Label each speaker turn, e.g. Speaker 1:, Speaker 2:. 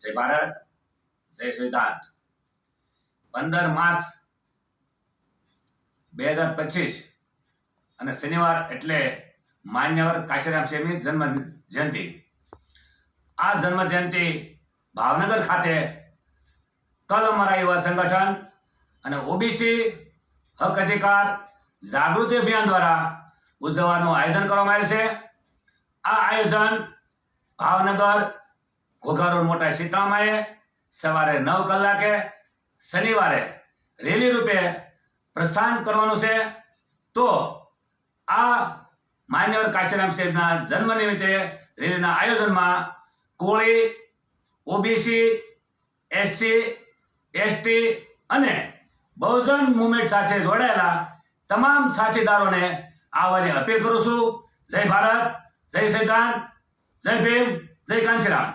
Speaker 1: જય ભારત, જય સંવિધાન। 15 માર્ચ 2025 અને શનિવાર એટલે માન્યવર કાશીરામ સાહેબની જન્મ જયંતિ। આ જન્મ જયંતિ ભાવનગર ખાતે કલ અમારા યુવા સંગઠન અને ઓબીસી હક અધિકાર જાગૃતિ અભિયાન દ્વારા ઉજવવાનું આયોજન કરવામાં આવ્યું છે। આ આયોજન ભાવનગર ઘોઘા રોડ મોટા સીતામાએ સવારે 9 કલાકે શનિવારે રેલી રૂપે પ્રસ્થાન કરવાનું છે। તો આ માન્યવર કાશીરામ સાહેબના જન્મ નિમિત્તે રેલીના આયોજનમાં કોળી, ઓબીસી, એસસી, એસટી અને બહુજન મુવમેન્ટ સાથે જોડાયેલા તમામ સાથીદારોને આવવાની અપીલ કરું છું। જય ભારત, જય સંવિધાન, જય ભીમ, જય કાંશીરામ।